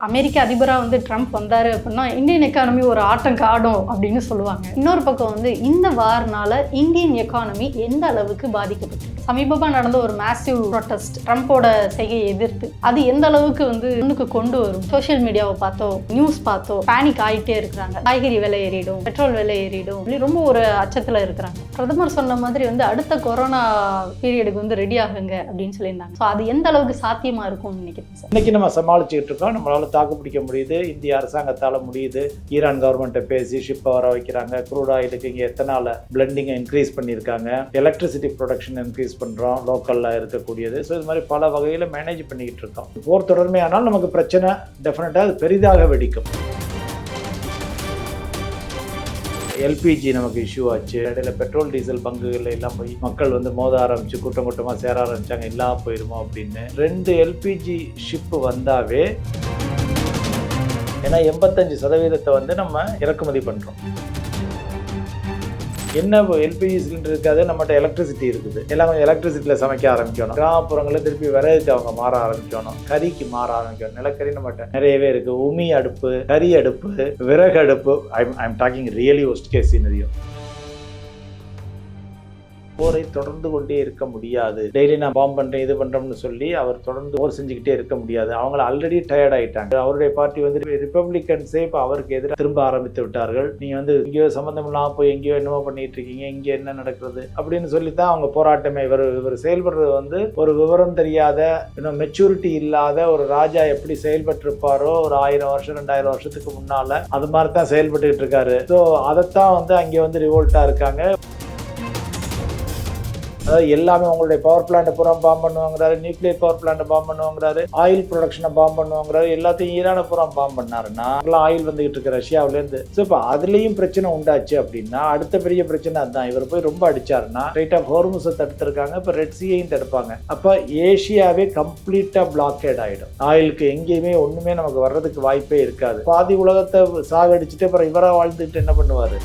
அமெரிக்க அதிபராக வந்து ட்ரம்ப் வந்தார் அப்படின்னா இந்தியன் எக்கானமி ஒரு ஆட்டம் காடும் அப்படின்னு சொல்லுவாங்க. இன்னொரு பக்கம் வந்து இந்த வார்னால இந்தியன் எக்கானமி எந்த அளவுக்கு பாதிக்கப்பட்டு சமீபமாக நடந்த ஒரு மேசிவ் ப்ரொட்டஸ்ட் ட்ரம்ப்போட செய்கையை எதிர்த்து அது எந்த அளவுக்கு வந்து முன்னுக்கு கொண்டு வரும். சோஷியல் மீடியாவை பார்த்தோம், நியூஸ் பார்த்தோம், பேனிக் ஆகிட்டே இருக்கிறாங்க. காய்கறி விலை ஏறிடும், பெட்ரோல் விலை ஏறிடும், ரொம்ப ஒரு அச்சத்தில் இருக்கிறாங்க. பிரதமர் சொன்ன மாதிரி வந்து அடுத்த கொரோனா பீரியடுக்கு வந்து ரெடி ஆகுங்க அப்படின்னு சொல்லியிருந்தாங்க. ஸோ அது எந்த அளவுக்கு சாத்தியமா இருக்கும்னு நினைக்கிறேன் சார்? இன்னைக்கு நம்ம சமாளிச்சுட்டு இருக்கோம். நம்மளால தாக்கு பிடிக்க முடியுது, இந்திய அரசாங்கத்தால் முடியுது. ஈரான் கவர்மெண்ட்டை பேசி ஷிப்பை வர வைக்கிறாங்க. க்ரூட் ஆயிலுக்கு இங்கே எத்தனால பிளெண்டிங்கை இன்க்ரீஸ் பண்ணியிருக்காங்க. எலக்ட்ரிசிட்டி ப்ரொடக்ஷன் இன்க்ரீஸ் பண்ணுறோம் லோக்கலில் இருக்கக்கூடியது. ஸோ இது மாதிரி பல வகையில் மேனேஜ் பண்ணிக்கிட்டு இருக்கோம். போர் தொடர்மையானால் நமக்கு பிரச்சனை டெஃபினட்டாக அது பெரிதாக வெடிக்கும். எல்பிஜி நமக்கு இஷ்யூ ஆச்சு. இடையில பெட்ரோல் டீசல் பங்குகள் எல்லாம் போய் மக்கள் வந்து மோத ஆரம்பிச்சு கூட்டம் கூட்டமாக சேர ஆரம்பிச்சாங்க. இல்லாமல் போயிருமோ அப்படின்னு 2 எல்பிஜி ஷிப்பு வந்தாவே, ஏன்னா 85% வந்து நம்ம இறக்குமதி பண்ணுறோம். என்ன எல்பிஜி சிலிண்டர் இருக்காது, நம்மகிட்ட எலக்ட்ரிசிட்டி இருக்குது. எல்லாம் கொஞ்சம் எலக்ட்ரிசிட்டியில் சமைக்க ஆரம்பிக்கணும். கிராமப்புறங்களில் திருப்பி விறகுக்கு அவங்க மாற ஆரம்பிக்கணும், கறிக்கு மாற ஆரம்பிக்கணும். நிலக்கரி நம்மகிட்ட நிறையவே இருக்குது. உமி அடுப்பு, கறி அடுப்பு, விறகு அடுப்பு. I'm talking really worst case scenario. போரை தொடர்ந்து கொண்டே இருக்க முடியாது. டெய்லி நான் பாம்பு பண்ணுறேன், இது பண்ணுறோம்னு சொல்லி அவர் தொடர்ந்து போர் செஞ்சுக்கிட்டே இருக்க முடியாது. அவங்கள ஆல்ரெடி டயர்ட் ஆகிட்டாங்க. அவருடைய பார்ட்டி வந்து ரிப்பப்ளிகன்ஸே இப்போ அவருக்கு எதிராக திரும்ப ஆரம்பித்து விட்டார்கள். நீங்கள் வந்து எங்கேயோ சம்மந்தம் இல்லாமல் போய் எங்கேயோ என்னமோ பண்ணிட்டு இருக்கீங்க, இங்கே என்ன நடக்கிறது அப்படின்னு சொல்லி தான் அவங்க போராட்டமே. இவர் செயல்படுறது வந்து ஒரு விவரம் தெரியாத, இன்னும் மெச்சூரிட்டி இல்லாத ஒரு ராஜா எப்படி செயல்பட்டிருப்பாரோ ஒரு 1000 வருஷம் 2000 வருஷத்துக்கு முன்னால, அது மாதிரி தான் செயல்பட்டுக்கிட்டு இருக்காரு. ஸோ அதைத்தான் வந்து அங்கே வந்து ரிவோல்ட்டாக இருக்காங்க. அதாவது எல்லாமே உங்களுடைய பவர் பிளான்ட்டை பூரா பாம் பண்ணுவாங்கிறாரு, நியூக்ளியர் பவர் பிளான்ட்டை பாம் பண்ணுவாங்கிறாரு, ஆயில் ப்ரொடக்ஷனை பாம் பண்ணுவாங்கிறாரு, எல்லாத்தையும் ஈரானை பூரா பாம் பண்ணாருன்னா ஆயில் வந்துகிட்டு இருக்கு ரஷ்யாவிலேருந்து. ஸோ இப்போ அதுலேயும் பிரச்சனை உண்டாச்சு அப்படின்னா அடுத்த பெரிய பிரச்சனை அதுதான். இவர் போய் ரொம்ப அடிச்சாருன்னா ஸ்ட்ரைட் ஆஃப் ஹோர்முஸை தடுத்திருக்காங்க, இப்போ ரெட் சீயையும் தடுப்பாங்க. அப்போ ஏஷியாவே கம்ப்ளீட்டாக பிளாக்கேட் ஆகிடும். ஆயிலுக்கு எங்கேயுமே ஒன்றுமே நமக்கு வர்றதுக்கு வாய்ப்பே இருக்காது. பாதி உலகத்தை சாகடிச்சுட்டு அப்புறம் இவராக வாழ்ந்துக்கிட்டு என்ன பண்ணுவார்?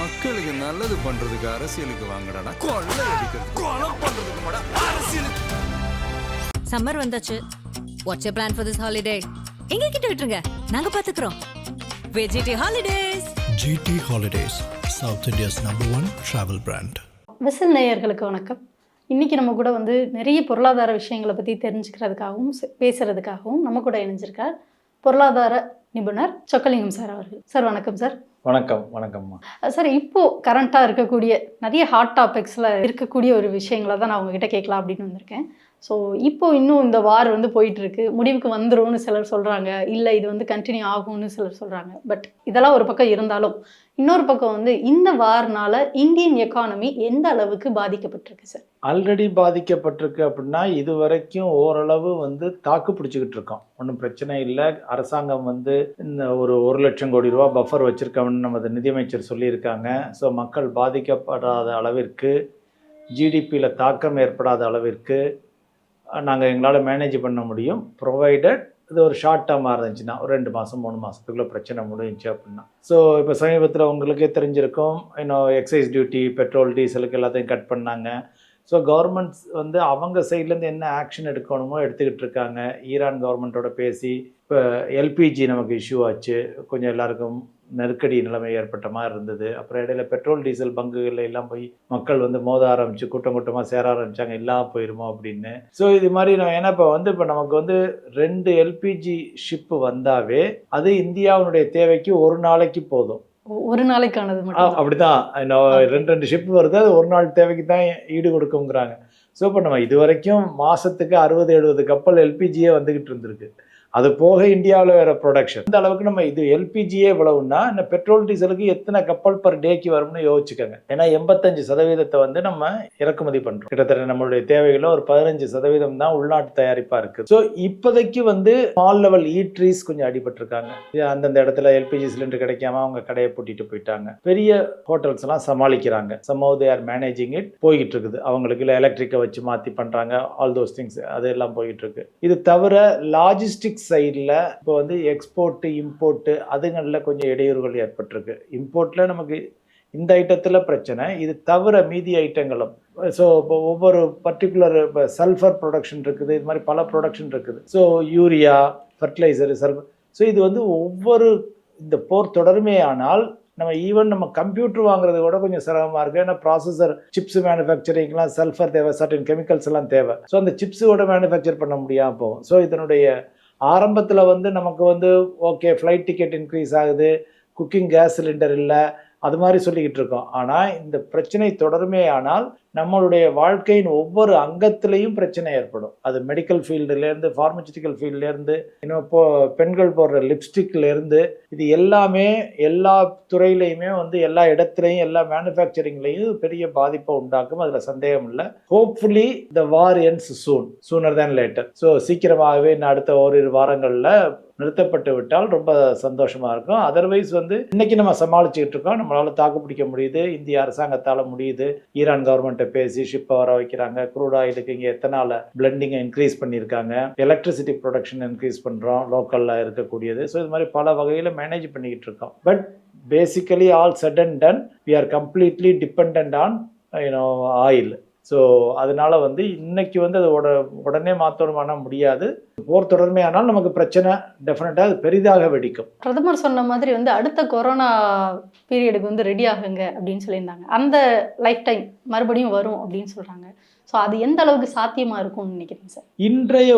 மக்களுக்கு நல்லது பண்றதுக்கு அரசியலுக்கு வாங்கடா, கொள்ளை அடிக்கிறது கொலை பண்றதுக்கு கூட அரசியலுக்கு. சம்மர் வந்தாச்சு. What's your plan for this holiday? எங்க கிட்ட விட்டுருங்க, நாங்க பாத்துக்கிறோம். VGD holidays. GT Holidays, South India's #1 travel brand. Whistle நேயர்களுக்கு வணக்கம். இன்றைக்கி நம்ம கூட வந்து நிறைய பொருளாதார விஷயங்களை பற்றி தெரிஞ்சுக்கிறதுக்காகவும் பேசுகிறதுக்காகவும் நம்ம கூட இணைஞ்சிருக்கார் பொருளாதார நிபுணர் சொக்கலிங்கம் சார் அவர்கள். சார் வணக்கம் சார். வணக்கம். வணக்கம்மா சார். இப்போது கரண்ட்டாக இருக்கக்கூடிய நிறைய ஹாட் டாபிக்ஸில் இருக்கக்கூடிய ஒரு விஷயங்களை தான் நான் உங்ககிட்ட கேட்கலாம் அப்படின்னு வந்திருக்கேன். ஸோ இப்போது இன்னும் இந்த வார் வந்து போயிட்டுருக்கு, முடிவுக்கு வந்துரும்னு சிலர் சொல்கிறாங்க, இல்லை இது வந்து கண்டினியூ ஆகும்னு சிலர் சொல்கிறாங்க. பட் இதெல்லாம் ஒரு பக்கம் இருந்தாலும் இன்னொரு பக்கம் வந்து இந்த வார்னால இந்தியன் எக்கானமி எந்த அளவுக்கு பாதிக்கப்பட்டிருக்கு சார்? ஆல்ரெடி பாதிக்கப்பட்டிருக்கு அப்படின்னா இது வரைக்கும் ஓரளவு வந்து தாக்கு பிடிச்சிக்கிட்டு இருக்கோம், ஒன்றும் பிரச்சனை இல்லை. அரசாங்கம் வந்து இந்த ஒரு 1 லட்சம் கோடி ரூபா பஃபர் வச்சுருக்கோம்னு நமது நிதியமைச்சர் சொல்லியிருக்காங்க. ஸோ மக்கள் பாதிக்கப்படாத அளவிற்கு, ஜிடிபியில் தாக்கம் ஏற்படாத அளவிற்கு நாங்கள் எங்களால் மேனேஜ் பண்ண முடியும். ப்ரொவைடட் இது ஒரு ஷார்ட் டேர்மாக இருந்துச்சுன்னா ஒரு 2 மாதம் 3 மாதத்துக்குள்ளே பிரச்சனை முடிஞ்சிச்சு அப்படின்னா. ஸோ இப்போ சமீபத்தில் உங்களுக்கே தெரிஞ்சிருக்கும், இன்னும் எக்ஸைஸ் டியூட்டி, பெட்ரோல் டீசலுக்கு எல்லாத்தையும் கட் பண்ணாங்க. ஸோ கவர்மெண்ட்ஸ் வந்து அவங்க சைட்லேருந்து என்ன ஆக்ஷன் எடுக்கணுமோ எடுத்துக்கிட்டு இருக்காங்க. ஈரான் கவர்மெண்ட்டோட பேசி இப்போ எல்பிஜி நமக்கு இஷ்யூ ஆச்சு, கொஞ்சம் எல்லாருக்கும் நெருக்கடி நிலைமை ஏற்பட்ட மாதிரி இருந்தது. அப்புறம் இடையில பெட்ரோல் டீசல் பங்குகள் எல்லாம் போய் மக்கள் வந்து மோத ஆரம்பிச்சு கூட்டம் கூட்டமாக சேர ஆரம்பிச்சாங்க, இல்லாமல் போயிருமோ அப்படின்னு. ஸோ இது மாதிரி ஏன்னா இப்போ நமக்கு வந்து 2 எல்பிஜி ஷிப்பு வந்தாவே அது இந்தியாவுடைய தேவைக்கு ஒரு நாளைக்கு போதும். ஒரு நாளைக்கானது மட்டும் அப்படிதான். 2 ஷிப் வருது, அது ஒரு நாள் தேவைக்கு தான் ஈடு கொடுக்குங்கிறாங்க. ஸோ இப்போ நம்ம இது வரைக்கும் மாதத்துக்கு 60-70 கப்பல் எல்பிஜியே வந்துக்கிட்டு இருந்திருக்கு. அது போக இந்தியாவில் வேறு ப்ரொடக்ஷன். இந்த அளவுக்கு நம்ம இது எல்பிஜியே இவ்வளவுன்னா இந்த பெட்ரோல் டீசலுக்கு எத்தனை கப்பல் பர் டேக்கு வரும்னு யோசிச்சுக்கோங்க. ஏன்னா 85% வந்து நம்ம இறக்குமதி பண்ணுறோம். கிட்டத்தட்ட நம்மளுடைய தேவைகளில் ஒரு 15% தான் உள்நாட்டு தயாரிப்பாக இருக்குது. ஸோ இப்போதைக்கு வந்து ஸ்மால் லெவல் ஈட்ரீஸ் கொஞ்சம் அடிபட்டிருக்காங்க. அந்தந்த இடத்துல எல்பிஜி சிலிண்டர் கிடைக்காம அவங்க கடையை பூட்டிட்டு போயிட்டாங்க. பெரிய ஹோட்டல்ஸ் எல்லாம் சமாளிக்கிறாங்க. somehow they are managing it. போய்கிட்டு இருக்குது. அவங்களுக்கு இல்லை எலக்ட்ரிக்கை வச்சு மாற்றி பண்ணுறாங்க. ஆல் தோஸ் திங்ஸ் அதெல்லாம் போய்கிட்டு இருக்கு. இது தவிர லாஜிஸ்டிக்ஸ் சைடில் இப்போ வந்து எக்ஸ்போர்ட்டு இம்போர்ட்டு அதுங்களில் கொஞ்சம் இடையூறுகள் ஏற்பட்டிருக்கு. இம்போர்ட்டில் நமக்கு இந்த ஐட்டத்தில் பிரச்சனை, இது தவிர மீதி ஐட்டங்களும். ஸோ இப்போ ஒவ்வொரு பர்டிகுலர் இப்போ சல்ஃபர் ப்ரொடக்ஷன் இருக்குது, இது மாதிரி பல ப்ரொடக்ஷன் இருக்குது. So urea, fertiliser, sulphur. So இது வந்து ஒவ்வொரு இந்த போர் தொடருமே ஆனால் நம்ம ஈவன் நம்ம கம்ப்யூட்டர் வாங்குறது கூட கொஞ்சம் சிரமமாக இருக்குது. ஏன்னா ப்ராசஸர் சிப்ஸ் மேனுஃபேக்சரிங்லாம் சல்ஃபர் தேவை, சர்டன் கெமிக்கல்ஸ் எல்லாம் தேவை. ஸோ அந்த சிப்ஸோட மேனுஃபேக்சர் பண்ண முடியாமல் போகும். ஸோ இதனுடைய ஆரம்பத்தில் வந்து நமக்கு வந்து ஓகே ஃப்ளைட் டிக்கெட் இன்க்ரீஸ் ஆகுது, குக்கிங் கேஸ் சிலிண்டர் இல்லை, அது மாதிரி சொல்லிக்கிட்டு இருக்கோம். ஆனால் இந்த பிரச்சனை தொடருமே ஆனால் நம்மளுடைய வாழ்க்கையின் ஒவ்வொரு அங்கத்திலையும் பிரச்சனை ஏற்படும். அது மெடிக்கல் ஃபீல்டுலேருந்து, ஃபார்மசிட்டிக்கல் ஃபீல்ட்லேருந்து, இன்னும் இப்போ பெண்கள் போடுற லிப்ஸ்டிக்லேருந்து, இது எல்லாமே எல்லா துறையிலையுமே வந்து எல்லா இடத்துலையும் எல்லா மேனுஃபேக்சரிங்லேயும் பெரிய பாதிப்பை உண்டாக்கும். அதில் சந்தேகம் இல்லை. ஹோப்ஃபுல்லி த வார் எண்ட்ஸ் சூனர் தேன் லேட்டர். ஸோ சீக்கிரமாகவே இன்னும் அடுத்த ஓரிரு வாரங்களில் நிறுத்தப்பட்டு விட்டால் ரொம்ப சந்தோஷமாக இருக்கும். அதர்வைஸ் வந்து இன்னைக்கு நம்ம சமாளிச்சுக்கிட்டு இருக்கோம், நம்மளால் தாக்கு பிடிக்க முடியுது, இந்திய அரசாங்கத்தால் முடியுது. ஈரான் கவர்மெண்ட்டை பேசி ஷிப்பை வர வைக்கிறாங்க, க்ரூட் ஆயிலுக்கு இங்கே எத்தனால் பிளெண்டிங்கை இன்க்ரீஸ் பண்ணியிருக்காங்க, எலக்ட்ரிசிட்டி ப்ரொடக்ஷன் இன்க்ரீஸ் பண்ணுறோம் லோக்கலில் இருக்கக்கூடியது. ஸோ இது மாதிரி பல வகையில் மேனேஜ் பண்ணிக்கிட்டு இருக்கோம். But basically all said and done we are completely depend on oil. So அதனால வந்து இன்னைக்கு வந்து அது உடனே மாற்றணுமான முடியாது. போர் தொடர்மே ஆனால் நமக்கு பிரச்சனை டெஃபினட்டாக அது பெரிதாக வெடிக்கும். பிரதமர் சொன்ன மாதிரி வந்து அடுத்த கொரோனா பீரியடுக்கு வந்து ரெடி ஆகுங்க அப்படின்னு சொல்லியிருந்தாங்க. அந்த லைஃப் டைம் மறுபடியும் வரும் அப்படின்னு சொல்கிறாங்க. ஸோ அது எந்த அளவுக்கு சாத்தியமாக இருக்கும்னு நினைக்கிறீங்க சார்? இன்றைய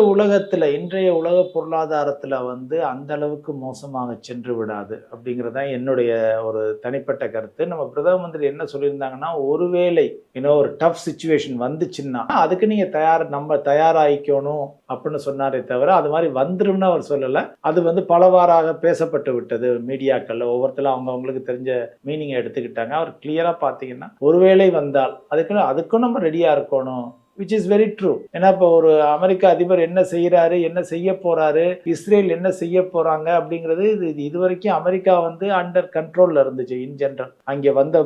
உலக பொருளாதாரத்தில் வந்து அந்த அளவுக்கு மோசமாக சென்று விடாது அப்படிங்கிறதான் என்னுடைய ஒரு தனிப்பட்ட கருத்து. நம்ம பிரதம மந்திரி என்ன சொல்லியிருந்தாங்கன்னா, ஒருவேளை ஒரு டஃப் சுச்சுவேஷன் வந்துச்சுன்னா அதுக்கு நீங்கள் நம்ம தயாராகிக்கணும் அப்படின்னு சொன்னாரே தவிர அது மாதிரி வந்துரும்னு அவர் சொல்லலை. அது வந்து பலவாறாக பேசப்பட்டு விட்டது மீடியாக்களில். ஒவ்வொருத்தரும் அவங்களுக்கு தெரிஞ்ச மீனிங்கை எடுத்துக்கிட்டாங்க. அவர் கிளியராக பார்த்தீங்கன்னா ஒருவேளை வந்தால் அதுக்கும் நம்ம ரெடியாக இருக்கணும், which is very true. ஏன்னா இப்போ ஒரு அமெரிக்க அதிபர் என்ன செய்யறாரு, என்ன செய்ய போறாரு, இஸ்ரேல் என்ன செய்ய போறாங்க அப்படிங்கிறது இது வரைக்கும் அமெரிக்கா வந்து அண்டர் கண்ட்ரோல்ல இருந்துச்சு. இன் ஜெனரல் அங்கே வந்த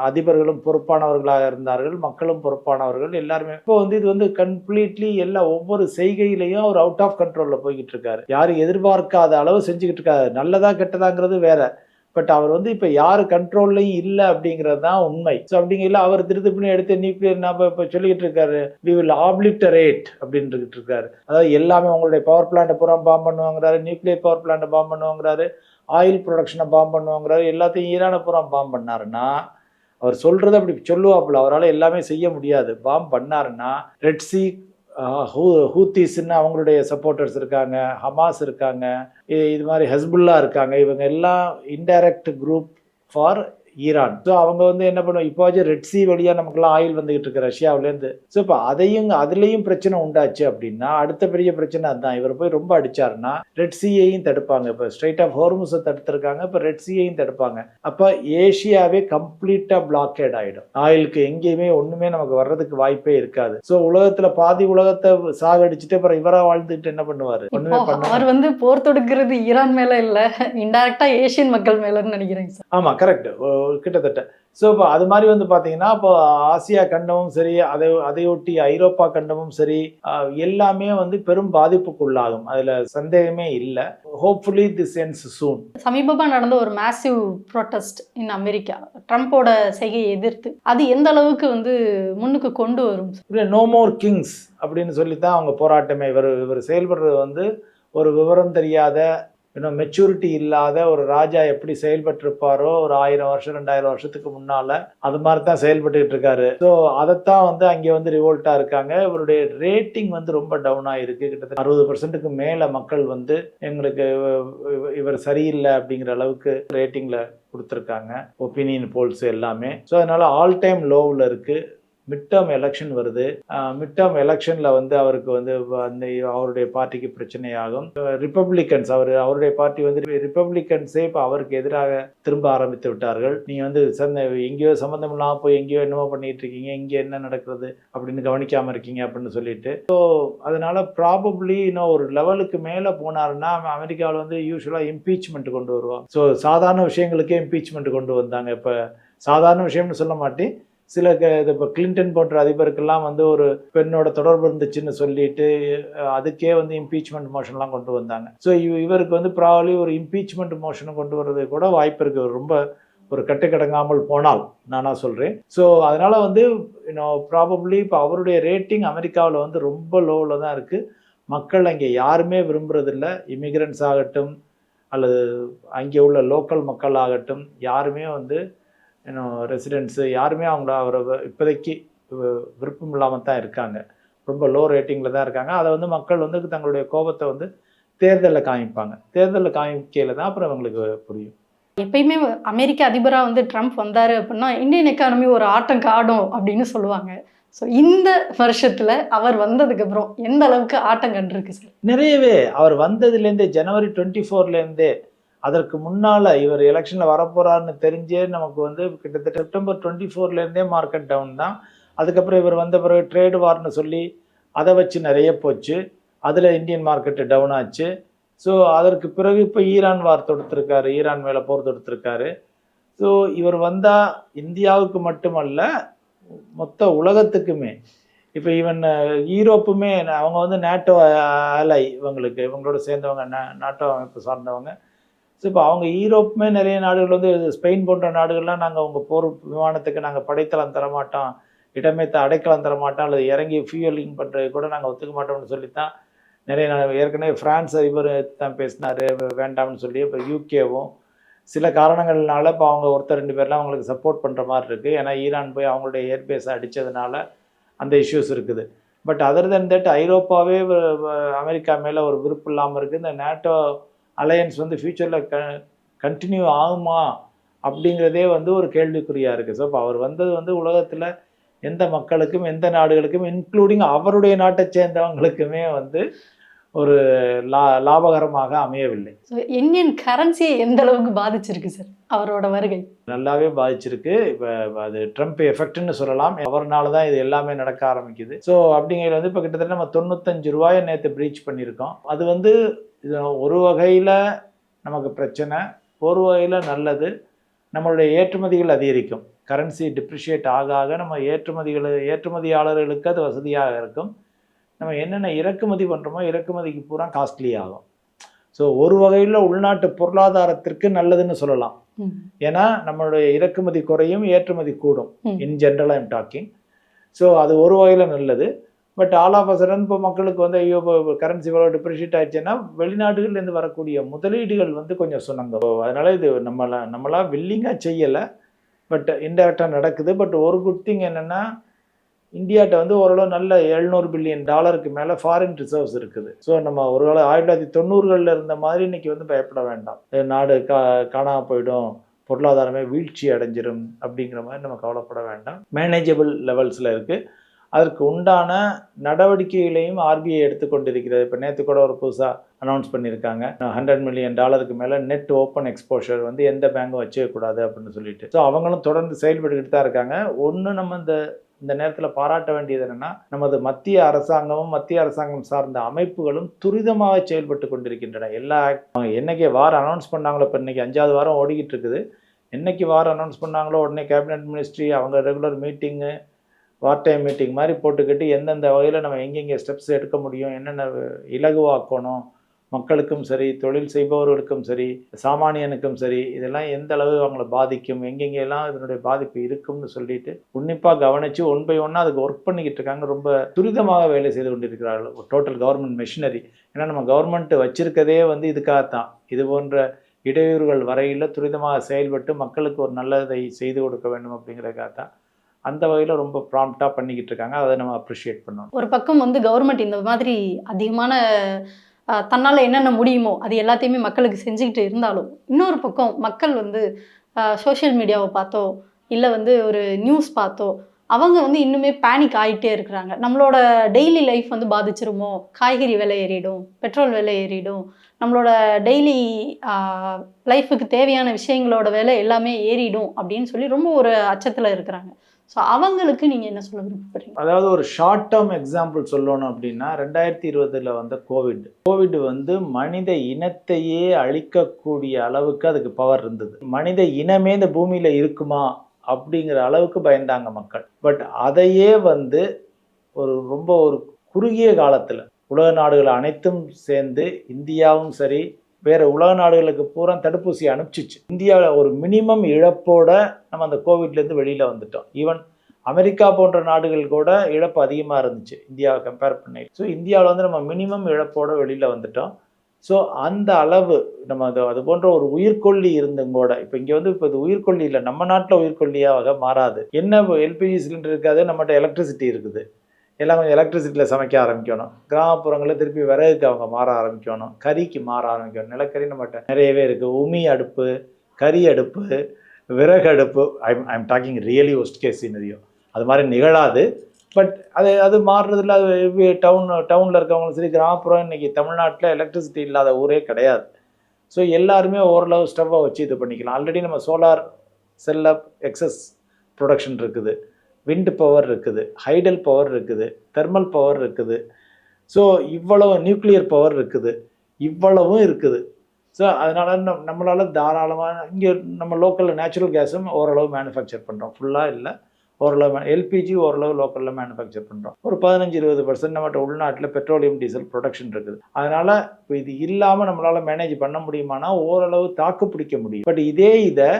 அதிபர்களும் பொறுப்பானவர்களாக இருந்தார்கள், மக்களும் பொறுப்பானவர்கள் எல்லாருமே. இப்போ வந்து இது வந்து கம்ப்ளீட்லி எல்லா ஒவ்வொரு செய்கையிலையும் அவர் அவுட் ஆஃப் கண்ட்ரோல்ல போய்கிட்டு இருக்காரு. யாரும் எதிர்பார்க்காத அளவு செஞ்சுக்கிட்டு இருக்காரு. நல்லதா கெட்டதாங்கிறது வேற. பட் அவர் வந்து இப்போ யார் கண்ட்ரோல்லையும் இல்லை அப்படிங்கிறது தான் உண்மை. ஸோ அப்படிங்கல அவர் திருப்பி எடுத்து நியூக்ளியர் நம்ம இப்போ சொல்லிக்கிட்டு இருக்காரு, வி வில் ஆப்லிட்டரேட் அப்படின்னு இருக்காரு. அதாவது எல்லாமே உங்களுடைய பவர் பிளான்ட்டை பூரா பாம் பண்ணுவாங்கிறாரு, நியூக்ளியர் பவர் பிளான்ட்டை பாம் பண்ணுவாங்கிறாரு, ஆயில் ப்ரொடக்ஷனை பாம் பண்ணுவாங்கிறாரு, எல்லாத்தையும் ஈரானை பூரா பாம் பண்ணாருன்னா அவர் சொல்றது அப்படி சொல்லுவாப்புல. அவரால் எல்லாமே செய்ய முடியாது. பாம் பண்ணாருன்னா ரெட்சி ஹூத்திஸ்ன்னு அவங்களுடைய சப்போர்ட்டர்ஸ் இருக்காங்க, ஹமாஸ் இருக்காங்க, இது மாதிரி ஹெஸ்புல்லா இருக்காங்க. இவங்க எல்லாம் indirect group for Iran. So அவங்க வந்து என்ன பண்ணுவோம், இப்போவாச்சும் ரெட் சி வழியாக நமக்குலாம் ஆயில் வந்துகிட்டு இருக்கு ரஷ்யாவிலேருந்து. ஸோ இப்போ அதுலேயும் பிரச்சனை உண்டாச்சு அப்படின்னா அடுத்த பெரிய பிரச்சனை அதுதான். இவர் போய் ரொம்ப அடிச்சாருன்னா ரெட் சியையும் தடுப்பாங்க. இப்போ ஸ்ட்ரைட் ஆஃப் ஹோர்முஸை தடுத்துருக்காங்க, இப்போ ரெட் சியையும் தடுப்பாங்க. அப்போ ஏஷியாவே கம்ப்ளீட்டாக பிளாக்கேட் ஆகிடும். ஆயிலுக்கு எங்கேயுமே ஒன்றுமே நமக்கு வர்றதுக்கு வாய்ப்பே இருக்காது. ஸோ உலகத்தில் பாதி உலகத்தை சாகடிச்சுட்டு அப்புறம் இவராக வாழ்ந்துட்டு என்ன பண்ணுவார்? ஒன்றுமே பண்ண. அவர் வந்து போர் தொடுக்கிறது ஈரான் மேலே இல்லை, இன்டைரக்டா ஏஷியன் மக்கள் மேலேன்னு நினைக்கிறேங்க சார். ஆமாம், கரெக்ட், கிட்டத்தட்ட. ஸோ இப்போ அது மாதிரி வந்து பார்த்தீங்கன்னா இப்போ ஆசியா கண்டமும் சரி, அதையொட்டி ஐரோப்பா கண்டமும் சரி, எல்லாமே வந்து பெரும் பாதிப்புக்குள்ளாகும். அதில் சந்தேகமே இல்லை. ஹோப்ஃபுல்லி திஸ் எண்ட்ஸ் சூன். சமீபமாக நடந்த ஒரு மேசிவ் ப்ரொட்டஸ்ட் இன் அமெரிக்கா, ட்ரம்ப்போட செய்கையை எதிர்த்து, அது எந்த அளவுக்கு வந்து முன்னுக்கு கொண்டு வரும்? இல்லை, நோ மோர் கிங்ஸ் அப்படின்னு சொல்லித்தான் அவங்க போராட்டமே. இவர் செயல்படுறது வந்து ஒரு விவரம் தெரியாத, இன்னும் மெச்சூரிட்டி இல்லாத ஒரு ராஜா எப்படி செயல்பட்டிருப்பாரோ ஒரு 1000 வருஷம் 2000 வருஷத்துக்கு முன்னால, அது மாதிரி தான் செயல்பட்டுக்கிட்டு இருக்காரு. ஸோ அதைத்தான் வந்து அங்கே வந்து ரிவோல்ட்டா இருக்காங்க. இவருடைய ரேட்டிங் வந்து ரொம்ப டவுன் ஆயிருக்கு. கிட்டத்தட்ட 60% மேல மக்கள் வந்து எங்களுக்கு இவர் சரியில்லை அப்படிங்கிற அளவுக்கு ரேட்டிங்ல கொடுத்துருக்காங்க, ஒப்பீனியன் போல்ஸ் எல்லாமே. ஸோ அதனால ஆல் டைம் லோவில் இருக்கு. மிட் டேர்ம் எலெக்ஷன் வருது. மிட் டேர்ம் எலெக்ஷனில் வந்து அவருக்கு வந்து அந்த அவருடைய பார்ட்டிக்கு பிரச்சனையாகும். ரிப்பப்ளிகன்ஸ் அவருடைய பார்ட்டி வந்து ரிப்பப்ளிகன்ஸே இப்போ அவருக்கு எதிராக திரும்ப ஆரம்பித்து விட்டார்கள். நீங்கள் வந்து எங்கேயோ சம்மந்தம் இல்லாமல் போய் எங்கேயோ என்னமோ பண்ணிட்டு இருக்கீங்க, இங்கே என்ன நடக்கிறது அப்படின்னு கவனிக்காமல் இருக்கீங்க அப்படின்னு சொல்லிட்டு. ஸோ அதனால ப்ராபப்ளி இன்னும் ஒரு லெவலுக்கு மேலே போனாருன்னா அமெரிக்காவில் வந்து யூஸ்வலாக இம்பீச்மெண்ட் கொண்டு வருவாங்க. ஸோ சாதாரண விஷயங்களுக்கே இம்பீச்மெண்ட் கொண்டு வந்தாங்க. இப்போ சாதாரண விஷயம்னு சொல்ல மாட்டேன், இப்போ கிளின்டன் போன்ற அதிபருக்கெல்லாம் வந்து ஒரு பெண்ணோட தொடர்பு இருந்துச்சுன்னு சொல்லிட்டு அதுக்கே வந்து இம்பீச்மெண்ட் மோஷன்லாம் கொண்டு வந்தாங்க. ஸோ இவருக்கு வந்து ப்ராபப்ளி ஒரு இம்பீச்மெண்ட் மோஷனை கொண்டு வர்றது கூட வாய்ப்பு இருக்குது, ரொம்ப ஒரு கட்டுக்கடங்காமல் போனால் நானாக சொல்கிறேன். ஸோ அதனால் வந்து ப்ராபப்ளி இப்போ அவருடைய ரேட்டிங் அமெரிக்காவில் வந்து ரொம்ப லோவில் தான் இருக்குது. மக்கள் அங்கே யாருமே விரும்புறதில்ல. இமிக்ரெண்ட்ஸ் ஆகட்டும் அல்லது அங்கே உள்ள லோக்கல் மக்கள் ஆகட்டும், யாருமே வந்து ரெசிடென்ட்ஸு யாருமே அவரை இப்போதைக்கு விருப்பம் இல்லாமல் தான் இருக்காங்க. ரொம்ப லோ ரேட்டிங்கில் தான் இருக்காங்க. அதை வந்து மக்கள் வந்து தங்களுடைய கோபத்தை வந்து தேர்தலில் காமிப்பாங்க. தேர்தலில் காமிக்கையில் தான் அப்புறம் அவங்களுக்கு புரியும். எப்பயுமே அமெரிக்க அதிபராக வந்து ட்ரம்ப் வந்தார் அப்படின்னா இந்தியன் எக்கானமி ஒரு ஆட்டம் காடும் அப்படின்னு சொல்லுவாங்க. ஸோ இந்த வருஷத்தில் அவர் வந்ததுக்கப்புறம் எந்த அளவுக்கு ஆட்டம் கண்டிருக்கு சார்? நிறையவே. அவர் வந்ததுலேருந்தே ஜனவரி 24லேருந்தே அதற்கு முன்னால் இவர் எலெக்ஷனில் வரப்போகிறாருன்னு தெரிஞ்சே நமக்கு வந்து கிட்டத்தட்ட செப்டம்பர் 24லேருந்தே மார்க்கெட் டவுன் தான். அதுக்கப்புறம் இவர் வந்த பிறகு ட்ரேடு வார்னு சொல்லி அதை வச்சு நிறைய போச்சு. அதில் இந்தியன் மார்க்கெட்டு டவுன் ஆச்சு. ஸோ அதற்கு பிறகு இப்போ ஈரான் வார் தொடுத்திருக்காரு, ஈரான் மேலே போர் தொடுத்திருக்காரு. ஸோ இவர் வந்தால் இந்தியாவுக்கு மட்டுமல்ல மொத்த உலகத்துக்குமே, இப்போ ஈவன் யூரோப்புமே அவங்க வந்து நேட்டோ ஆலை, இவங்களோட சேர்ந்தவங்க நாட்டோ அமைப்பு சார்ந்தவங்க. ஸோ இப்போ அவங்க யூரோப்புமே நிறைய நாடுகள் வந்து ஸ்பெயின் போன்ற நாடுகள்லாம் நாங்கள் உங்கள் போர் விமானத்துக்கு நாங்கள் படைத்தளம் தரமாட்டோம், இடமே அடைக்கலம் தரமாட்டோம், அல்லது இறங்கி ஃபியூலிங் பண்ணுறது கூட நாங்கள் ஒத்துக்க மாட்டோம்னு சொல்லித்தான் நிறைய ஏற்கனவே ஃப்ரான்ஸ் அதிபர் தான் பேசினார் வேண்டாம்னு சொல்லி. இப்போ யூகேவும் சில காரணங்கள்னால இப்போ அவங்க ஒருத்தர் 2 பேர்லாம் அவங்களுக்கு சப்போர்ட் பண்ணுற மாதிரி இருக்குது. ஏன்னா ஈரான் போய் அவங்களுடைய ஏர்பேஸை அடித்ததுனால அந்த இஷ்யூஸ் இருக்குது. பட் அதர் தென் தட் ஐரோப்பாவே அமெரிக்கா மேலே ஒரு விருப்பம் இல்லாமல் இருக்குது. இந்த நேட்டோ அலையன்ஸ் வந்து ஃப்யூச்சரில் கண்டினியூ ஆகுமா அப்படிங்கிறதே வந்து ஒரு கேள்விக்குறியாக இருக்குது. ஸோ இப்போ அவர் வந்தது வந்து உலகத்தில் எந்த மக்களுக்கும் எந்த நாடுகளுக்கும் இன்க்ளூடிங் அவருடைய நாட்டை சேர்ந்தவங்களுக்குமே வந்து ஒரு லாபகரமாக அமையவில்லை. ஸோ இந்தியன் கரன்சியை எந்த அளவுக்கு பாதிச்சிருக்கு சார் அவரோட வருகை? நல்லாவே பாதிச்சிருக்கு. இப்போ அது ட்ரம்ப் எஃபெக்ட்னு சொல்லலாம். அவர்னால தான் இது எல்லாமே நடக்க ஆரம்பிக்குது. ஸோ அப்படிங்கிறது வந்து இப்போ கிட்டத்தட்ட நம்ம 95 ரூபாயை நேற்று ப்ரீச் பண்ணியிருக்கோம். அது வந்து இது ஒரு வகையில் நமக்கு பிரச்சனை, ஒரு வகையில் நல்லது. நம்மளுடைய ஏற்றுமதிகள் அதிகரிக்கும். கரன்சி டிப்ரிஷியேட் ஆக ஆக நம்ம ஏற்றுமதியாளர்களுக்கு அது வசதியாக இருக்கும். நம்ம என்னென்ன இறக்குமதி பண்ணுறோமோ இறக்குமதிக்கு பூரா காஸ்ட்லி ஆகும். ஸோ ஒரு வகையில் உள்நாட்டு பொருளாதாரத்திற்கு நல்லதுன்னு சொல்லலாம். ஏன்னா நம்மளுடைய இறக்குமதி குறையும், ஏற்றுமதி கூடும். In general I'm talking. So அது ஒரு வகையில் நல்லது. But all of a sudden இப்போ மக்களுக்கு வந்து ஐயோ கரன்சி இவ்வளோ டிப்ரிஷியேட் ஆயிடுச்சுன்னா வெளிநாடுகள்லேருந்து வரக்கூடிய முதலீடுகள் வந்து கொஞ்சம் சுணங்கும். அதனால் இது நம்மளாம் வில்லிங்காக செய்யலை, பட் இன்டெரக்டாக நடக்குது. பட் ஒரு குட் திங் என்னென்னா இந்தியாட்ட வந்து ஓரளவு நல்ல $700 பில்லியன் மேலே ஃபாரின் ரிசர்வ்ஸ் இருக்குது. ஸோ நம்ம ஒருவேளை 1990களில் இருந்த மாதிரி இன்றைக்கி வந்து பயப்பட வேண்டாம். நாடு காணாமல் போயிடும், பொருளாதாரமே வீழ்ச்சி அடைஞ்சிரும் அப்படிங்கிற மாதிரி நம்ம கவலைப்பட வேண்டாம். மேனேஜபிள் லெவல்ஸில் இருக்குது. அதற்கு உண்டான நடவடிக்கைகளையும் ஆர்பிஐ எடுத்துக்கொண்டிருக்கிறது. இப்போ நேற்று கூட ஒரு புதுசாக அனௌன்ஸ் பண்ணியிருக்காங்க, $100 மில்லியன் மேலே நெட் ஓப்பன் எக்ஸ்போஷர் வந்து எந்த பேங்கும் வச்சுக்கக்கூடாது அப்படின்னு சொல்லிட்டு. ஸோ அவங்களும் தொடர்ந்து செயல்பட்டுக்கிட்டு தான் இருக்காங்க. ஒன்று நம்ம இந்த நேரத்தில் பாராட்ட வேண்டியது என்னென்னா, நமது மத்திய அரசாங்கம் சார்ந்த அமைப்புகளும் துரிதமாக செயல்பட்டு கொண்டிருக்கின்றன. என்னைக்கு வாரம் அனௌன்ஸ் பண்ணாங்களோ, இப்போ இன்றைக்கி 5வது வாரம் ஓடிக்கிட்டு இருக்குது. என்னைக்கு வாரம் அனௌன்ஸ் பண்ணாங்களோ உடனே கேபினெட் மினிஸ்ட்ரி அவங்க ரெகுலர் மீட்டிங்கு, வார் டைம் மீட்டிங் மாதிரி போட்டுக்கிட்டு எந்தெந்த வகையில் நம்ம எங்கெங்கே ஸ்டெப்ஸ் எடுக்க முடியும், என்னென்ன இலகுவாக்கணும், மக்களுக்கும் சரி, தொழில் செய்பவர்களுக்கும் சரி, சாமானியனுக்கும் சரி, இதெல்லாம் எந்த அளவு அவங்கள பாதிக்கும், எங்கெங்கெல்லாம் இதனுடைய பாதிப்பு இருக்கும்னு சொல்லிட்டு உன்னிப்பாக கவனித்து 1 by 1 அதுக்கு ஒர்க் பண்ணிக்கிட்டு இருக்காங்க. ரொம்ப துரிதமாக வேலை செய்து கொண்டிருக்கிறார்கள் டோட்டல் கவர்மெண்ட் மெஷினரி. ஏன்னா நம்ம கவர்மெண்ட் வச்சிருக்கதே வந்து இதுக்காகத்தான். இது போன்ற இடையூறுகள் வரையில் துரிதமாக செயல்பட்டு மக்களுக்கு ஒரு நல்லதை செய்து கொடுக்க வேண்டும் அப்படிங்கிறதுக்காகத்தான். அந்த வகையில் ரொம்ப ப்ராம்ப்டாக பண்ணிக்கிட்டு இருக்காங்க. அதை நம்ம அப்ரிஷியேட் பண்ணணும். ஒரு பக்கம் வந்து கவர்மெண்ட் இந்த மாதிரி அதிகமான தன்னால் என்னென்ன முடியுமோ அது எல்லாத்தையுமே மக்களுக்கு செஞ்சுக்கிட்டு இருந்தாலும், இன்னொரு பக்கம் மக்கள் வந்து சோஷியல் மீடியாவை பார்த்தோ இல்லை வந்து ஒரு நியூஸ் பார்த்தோ அவங்க வந்து இன்னுமே பேனிக் ஆகிட்டே இருக்கிறாங்க. நம்மளோட டெய்லி லைஃப் வந்து பாதிச்சிருமோ, காய்கறி விலை ஏறிடும், பெட்ரோல் விலை ஏறிடும், நம்மளோட டெய்லி லைஃபுக்கு தேவையான விஷயங்களோட விலை எல்லாமே ஏறிடும் அப்படின்னு சொல்லி ரொம்ப ஒரு அச்சத்தில் இருக்கிறாங்க. ஸோ அவங்களுக்கு நீங்கள் என்ன சொல்ல விருப்பப்படுறீங்க? அதாவது ஒரு ஷார்ட் டேர்ம் எக்ஸாம்பிள் சொல்லணும் அப்படின்னா 2020 வந்த கோவிட் வந்து மனித இனத்தையே அழிக்கக்கூடிய அளவுக்கு அதுக்கு பவர் இருந்தது. மனித இனமே இந்த பூமியில் இருக்குமா அப்படிங்கிற அளவுக்கு பயந்தாங்க மக்கள். பட் அதையே வந்து ரொம்ப குறுகிய காலத்தில் உலக நாடுகள் அனைத்தும் சேர்ந்து இந்தியாவும் சரி வேறு உலக நாடுகளுக்கு பூரா தடுப்பூசி அனுப்பிச்சிச்சு. இந்தியாவில் ஒரு மினிமம் இழப்போட நம்ம அந்த கோவிட்லேருந்து வெளியில் வந்துட்டோம். ஈவன் அமெரிக்கா போன்ற நாடுகள் கூட இழப்பு அதிகமாக இருந்துச்சு இந்தியாவை கம்பேர் பண்ணி. ஸோ இந்தியாவில் வந்து நம்ம மினிமம் இழப்போட வெளியில் வந்துட்டோம். ஸோ அந்த அளவு நம்ம அது போன்ற ஒரு உயிர்கொல்லி இருந்தும் கூட இப்போ இங்கே வந்து இப்போ இது உயிர்கொல்லி இல்லை, நம்ம நாட்டில் உயிர்கொல்லியாக மாறாது. என்ன எல்பிஜி சிலிண்டர் இருக்காது, நம்மகிட்ட எலக்ட்ரிசிட்டி இருக்குது. எல்லாம் கொஞ்சம் எலக்ட்ரிசிட்டியில் சமைக்க ஆரம்பிக்கணும். கிராமப்புறங்களில் திருப்பி விறகுக்கு அவங்க மாற ஆரம்பிக்கணும், கறிக்கு மாற ஆரம்பிக்கணும். நிலக்கரி நம்மகிட்ட நிறையவே இருக்குது. உமி அடுப்பு, கறி அடுப்பு, விறகு அடுப்பு. I'm talking really worst case scenario. அது மாதிரி நிகழாது. பட் அது மாறுறதுல அது டவுனில் இருக்கவங்களும் சரி, கிராமப்புறம் இன்றைக்கி தமிழ்நாட்டில் எலக்ட்ரிசிட்டி இல்லாத ஊரே கிடையாது. ஸோ எல்லாருமே ஓரளவு ஸ்டவ்வை வச்சு இது பண்ணிக்கலாம். ஆல்ரெடி நம்ம சோலார் செல்ல எக்ஸஸ் ப்ரொடக்ஷன் இருக்குது, விண்ட் பவர் இருக்குது, ஹைடல் பவர் இருக்குது, தெர்மல் பவர் இருக்குது. ஸோ இவ்வளவு நியூக்ளியர் பவர் இருக்குது, இவ்வளவும் இருக்குது. ஸோ அதனால் நம்மளால் தாராளமாக இங்கே நம்ம லோக்கலில் நேச்சுரல் கேஸும் ஓரளவு மேனுஃபேக்சர் பண்ணுறோம். ஃபுல்லாக இல்லை, ஓரளவு எல்பிஜி ஓரளவு லோக்கலில் மேனுஃபேக்சர் பண்ணுறோம். ஒரு 15-20% நம்மகிட்ட உள்நாட்டில் பெட்ரோலியம் டீசல் ப்ரொடக்ஷன் இருக்குது. அதனால் இப்போ இது இல்லாமல் நம்மளால் மேனேஜ் பண்ண முடியுமானா ஓரளவு தாக்கு பிடிக்க முடியும். பட் இதை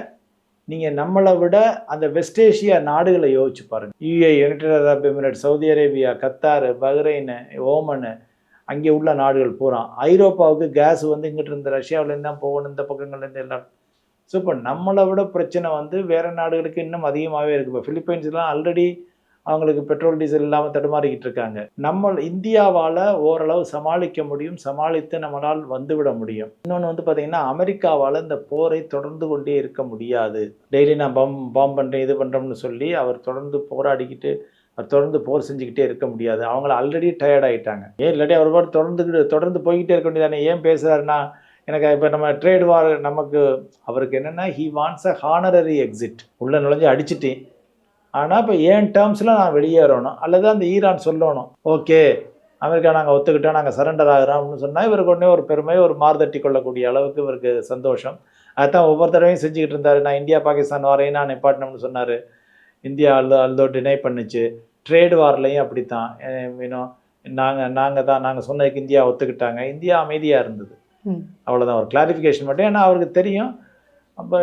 நீங்கள் நம்மளை விட அந்த வெஸ்ட் ஏஷியா நாடுகளை யோசிச்சு பாருங்கள். UAE, United Arab Emirate, Saudi Arabia, Qatar, Bahrain, Oman, அங்கே உள்ள நாடுகள் பூரா. ஐரோப்பாவுக்கு கேஸ் வந்து இங்கிட்டு இருந்து ரஷ்யாவிலேருந்து தான் போகணும், இந்த பக்கங்கள்லேருந்து எல்லாம். ஸோ இப்போ நம்மளை விட பிரச்சனை வந்து வேறு நாடுகளுக்கு இன்னும் அதிகமாகவே இருக்குது. இப்போ ஃபிலிப்பைன்ஸ்லாம் ஆல்ரெடி அவங்களுக்கு பெட்ரோல் டீசல் இல்லாமல் தடுமாறிக்கிட்டு இருக்காங்க. நம்ம இந்தியாவால் ஓரளவு சமாளிக்க முடியும், சமாளித்து நம்மளால் வந்துவிட முடியும். இன்னொன்று வந்து பார்த்திங்கன்னா, அமெரிக்காவால் இந்த போரை தொடர்ந்து கொண்டே இருக்க முடியாது. டெய்லி நான் பாம் பண்ணுறேன், இது பண்ணுறோம்னு சொல்லி அவர் தொடர்ந்து போராடிக்கிட்டு தொடர்ந்து போர் செஞ்சுக்கிட்டே இருக்க முடியாது. அவங்கள ஆல்ரெடி டயர்ட் ஆகிட்டாங்க. ஏன் இல்லாட்டி அவர் பாட்டு தொடர்ந்து போய்கிட்டே இருக்க வேண்டியதானே. ஏன் பேசுகிறாருன்னா, எனக்கு இப்போ நம்ம ட்ரேட் வார் நமக்கு அவருக்கு என்னென்னா, he wants a honorary exit. உள்ளே நுழைஞ்சு அடிச்சுட்டேன், ஆனால் இப்போ ஏன் டேர்ம்ஸில் நான் வெளியேறணும், அல்லது அந்த ஈரான் சொல்லணும் ஓகே அமெரிக்கா நாங்கள் ஒத்துக்கிட்டோம், நாங்கள் சரண்டர் ஆகிறோம் அப்படின்னு சொன்னால் இவருக்கு உடனே ஒரு பெருமை, ஒரு மார்தட்டி கொள்ளக்கூடிய அளவுக்கு இவருக்கு சந்தோஷம். அதுதான் ஒவ்வொரு தடவையும் செஞ்சுக்கிட்டு இருந்தார். நான் இந்தியா பாகிஸ்தான் வாரையும் நான் நிப்பாட்டினோம்னு சொன்னார். இந்தியா அல்லதோ டினை பண்ணுச்சு. ட்ரேட் வார்லையும் அப்படித்தான். நாங்கள் சொன்னதுக்கு இந்தியா ஒத்துக்கிட்டாங்க. இந்தியா அமைதியாக இருந்தது. அவ்வளோதான், ஒரு கிளாரிஃபிகேஷன் மட்டும். ஏன்னா அவருக்கு தெரியும், அப்போ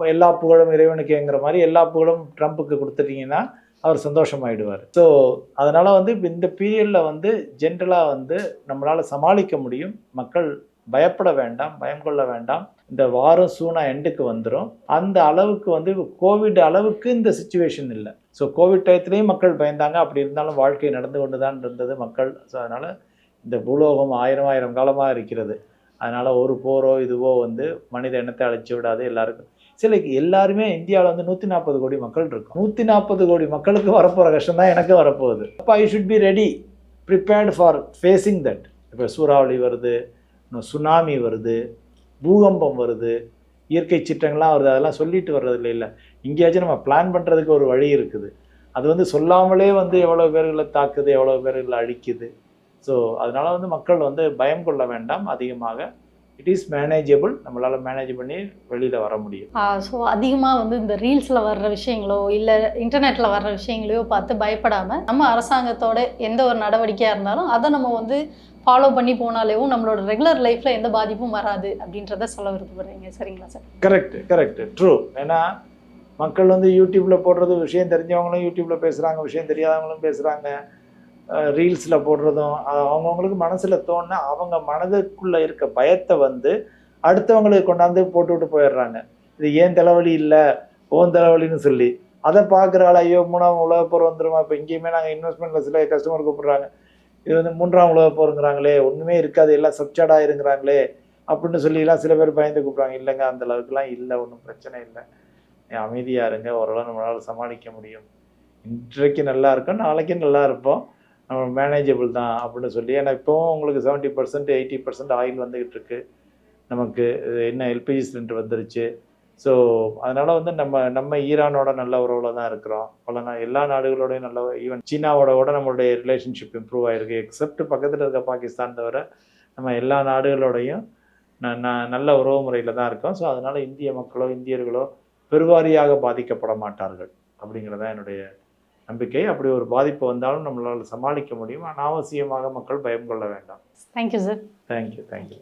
எல்லா புகழும் இறைவனுக்குங்கிற மாதிரி எல்லா புகழும் ட்ரம்ப்புக்கு கொடுத்துட்டீங்கன்னா அவர் சந்தோஷமாயிடுவார். ஸோ அதனால் வந்து இப்போ இந்த பீரியடில் வந்து ஜென்ரலாக வந்து நம்மளால் சமாளிக்க முடியும். மக்கள் பயப்பட வேண்டாம், பயம் கொள்ள வேண்டாம். இந்த வாரம் சூனா எண்டுக்கு வந்துடும். அந்த அளவுக்கு வந்து கோவிட் அளவுக்கு இந்த சிச்சுவேஷன் இல்லை. ஸோ கோவிட் டயத்துலேயும் மக்கள் பயந்தாங்க. அப்படி இருந்தாலும் வாழ்க்கை நடந்து கொண்டு தான் இருந்தது மக்கள். ஸோ அதனால் இந்த பூலோகம் ஆயிரம் காலமாக இருக்கிறது. அதனால் ஒரு போரோ இதுவோ வந்து மனித இனத்தை அழிச்சு விடாது. எல்லாருக்கும் எல்லாருமே இந்தியாவில் வந்து 140 கோடி மக்கள் இருக்கும். 140 கோடி மக்களுக்கு வரப்போகிற கஷ்டம் தான் எனக்கு வரப்போகுது. அப்போ I should be ready, prepared for facing that. இப்போ சூறாவளி வருது, சுனாமி வருது, பூகம்பம் வருது, இயற்கை சீற்றங்கள்லாம் வருது. அதெல்லாம் சொல்லிட்டு வர்றதில்லை. இல்லை, இங்கேயாச்சும் நம்ம பிளான் பண்ணுறதுக்கு ஒரு வழி இருக்குது. அது வந்து சொல்லாமலே வந்து எவ்வளோ பேர்களை தாக்குது, எவ்வளோ பேர்களை அழிக்குது. ஸோ அதனால் வந்து மக்கள் வந்து பயம் கொள்ள வேண்டாம் அதிகமாக. It is manageable. நம்மளால் மேனேஜ் பண்ணி வெளியில் வர முடியும். ஸோ அதிகமாக வந்து இந்த ரீல்ஸில் வர்ற விஷயங்களோ இல்லை இன்டர்நெட்டில் வர்ற விஷயங்களையோ பார்த்து பயப்படாமல் நம்ம அரசாங்கத்தோட எந்த ஒரு நடவடிக்கையாக இருந்தாலும் அதை நம்ம வந்து ஃபாலோ பண்ணி போனாலேவும் நம்மளோட ரெகுலர் லைஃப்பில் எந்த பாதிப்பும் வராது அப்படின்றத சொல்ல விருப்பப்படுறீங்க. சரிங்களா சார்? Correct true. ஏன்னா மக்கள் வந்து யூடியூப்பில் போடுறது, விஷயம் தெரிஞ்சவங்களும் யூடியூப்பில் பேசுகிறாங்க, விஷயம் தெரியாதவங்களும் பேசுகிறாங்க. ரீல்ஸில் போடுறதும் அவங்கவுங்களுக்கு மனசில் தோணுனா அவங்க மனதுக்குள்ளே இருக்க பயத்தை வந்து அடுத்தவங்களுக்கு கொண்டாந்து போட்டுவிட்டு போயிடுறாங்க. இது ஏன் தலைவலி இல்லை, ஓன் தலைவலின்னு சொல்லி அதை பார்க்குறாள். ஐயோ 3ஆம் உலகப்போர் வந்துடுமா, இப்போ இங்கேயுமே நாங்கள் இன்வெஸ்ட்மெண்ட்டில் சில கஸ்டமர் கூப்பிட்றாங்க, இது வந்து 3ஆம் உலகப்போருங்கிறாங்களே, ஒன்றுமே இருக்காது, எல்லாம் சப்சாடாக இருங்கிறாங்களே அப்படின்னு சொல்லிலாம் சில பேர் பயந்து கூப்பிட்றாங்க. இல்லைங்க, அந்த அளவுக்குலாம் இல்லை, ஒன்றும் பிரச்சனை இல்லை, அமைதியாக இருங்க, ஓரளவு நம்மளால் சமாளிக்க முடியும். இன்றைக்கு நல்லா இருக்கும், நாளைக்கு நல்லா இருப்போம், நம்ம மேனேஜபிள் தான் அப்படின்னு சொல்லி. ஏன்னா இப்போவும் உங்களுக்கு 70% 80% ஆயில் வந்துக்கிட்டு இருக்கு. நமக்கு என்ன எல்பிஜி சிலிண்டர் வந்துருச்சு. ஸோ அதனால் வந்து நம்ம ஈரானோட நல்ல உறவில் தான் இருக்கிறோம். எல்லா நாடுகளோடையும் நல்ல, ஈவன் சீனாவோட கூட நம்மளுடைய ரிலேஷன்ஷிப் இம்ப்ரூவ் ஆகிருக்கு. எக்ஸப்ட் பக்கத்தில் இருக்க பாகிஸ்தான் தவிர நம்ம எல்லா நாடுகளோடையும் நல்ல உறவு முறையில் தான் இருக்கோம். ஸோ அதனால் இந்திய மக்களோ இந்தியர்களோ பெருவாரியாக பாதிக்கப்பட மாட்டார்கள் அப்படிங்கிறதான் என்னுடைய நம்பிக்கை. அப்படி ஒரு பாதிப்பு வந்தாலும் நம்மளால் சமாளிக்க முடியும். அனாவசியமாக மக்கள் பயம் கொள்ள வேண்டாம். Thank you sir. தேங்க்யூ.